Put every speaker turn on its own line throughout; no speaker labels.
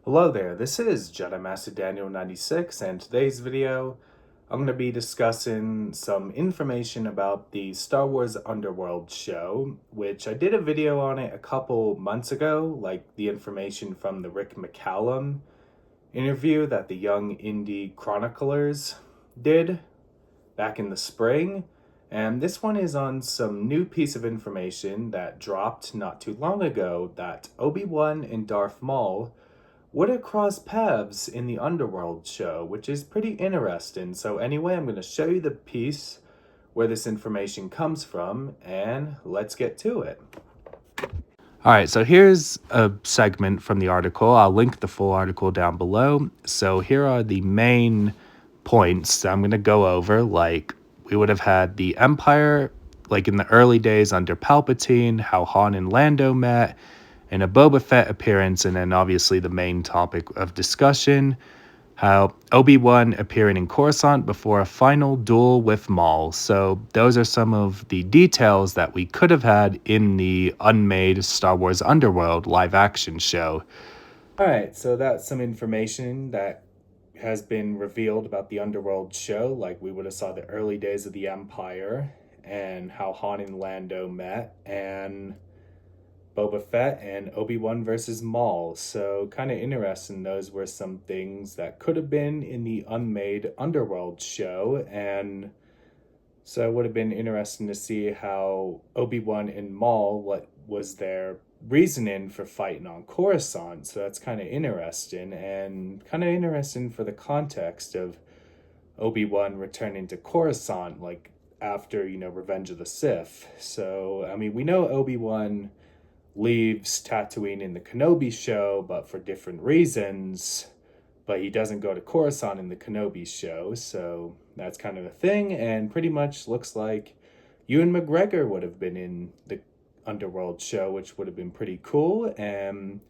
Hello there, this is Jedi Master Daniel 96, and today's video I'm going to be discussing some information about the Star Wars Underworld Show, which I did a video on it a couple months ago, like the information from the Rick McCallum interview that the Young Indie Chroniclers did back in the spring. And this one is on some new piece of information that dropped not too long ago that Obi Wan and Darth Maul would have crossed paths in the Underworld show, which is pretty interesting. So anyway, I'm going to show you the piece where this information comes from, and let's get to it. All right, so here's a segment from the article. I'll link the full article down below. So here are the main points that I'm going to go over. Like, we would have had the Empire, like in the early days under Palpatine, how Han and Lando met, and a Boba Fett appearance, and then obviously the main topic of discussion, how Obi-Wan appearing in Coruscant before a final duel with Maul. So those are some of the details that we could have had in the unmade Star Wars Underworld live-action show. All right, so that's some information that has been revealed about the Underworld show. Like, we would have saw the early days of the Empire and how Han and Lando met, and Boba Fett and Obi-Wan versus Maul. So kind of interesting. Those were some things that could have been in the unmade Underworld show. And so it would have been interesting to see how Obi-Wan and Maul, what was their reasoning for fighting on Coruscant. So that's kind of interesting, and kind of interesting for the context of Obi-Wan returning to Coruscant, like after, Revenge of the Sith. So, I mean, we know Obi-Wan leaves Tatooine in the Kenobi show, but for different reasons. But he doesn't go to Coruscant in the Kenobi show, so that's kind of a thing. And pretty much looks like Ewan McGregor would have been in the Underworld show, which would have been pretty cool. And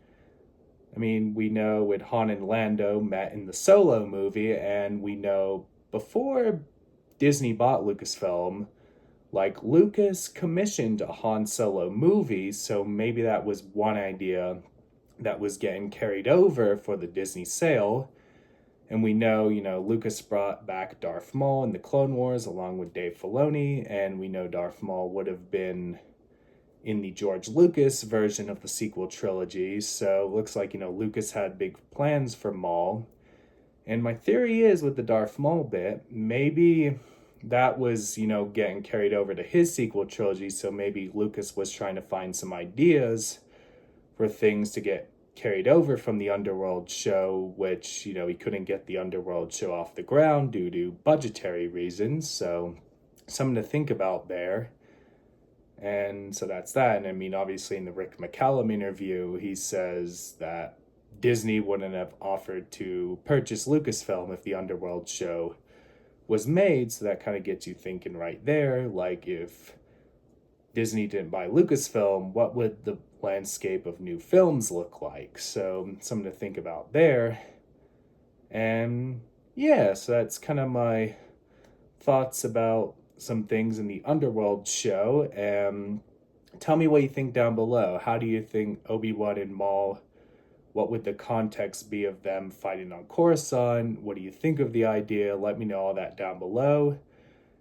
I mean, we know with Han and Lando met in the Solo movie, and we know before Disney bought Lucasfilm, like, Lucas commissioned a Han Solo movie, so maybe that was one idea that was getting carried over for the Disney sale. And we know, Lucas brought back Darth Maul in the Clone Wars along with Dave Filoni, and we know Darth Maul would have been in the George Lucas version of the sequel trilogy. So it looks like, Lucas had big plans for Maul. And my theory is, with the Darth Maul bit, maybe that was, getting carried over to his sequel trilogy. So maybe Lucas was trying to find some ideas for things to get carried over from the Underworld show, which, he couldn't get the Underworld show off the ground due to budgetary reasons. So something to think about there. And so that's that. And I mean, obviously in the Rick McCallum interview, he says that Disney wouldn't have offered to purchase Lucasfilm if the Underworld show was made. So that kind of gets you thinking right there. Like, if Disney didn't buy Lucasfilm, what would the landscape of new films look like? So something to think about there. And yeah, so that's kind of my thoughts about some things in the Underworld show. Tell me what you think down below. How do you think Obi-Wan and Maul, what would the context be of them fighting on Coruscant? What do you think of the idea? Let me know all that down below.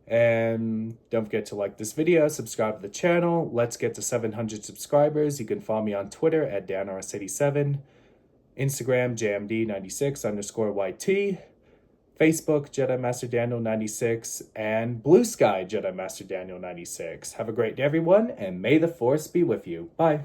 And don't forget to like this video, subscribe to the channel. Let's get to 700 subscribers. You can follow me on Twitter at DanRS87, Instagram JMD96_YT, Facebook Jedi Master Daniel 96, and Bluesky Jedi Master Daniel 96. Have a great day, everyone, and may the Force be with you. Bye.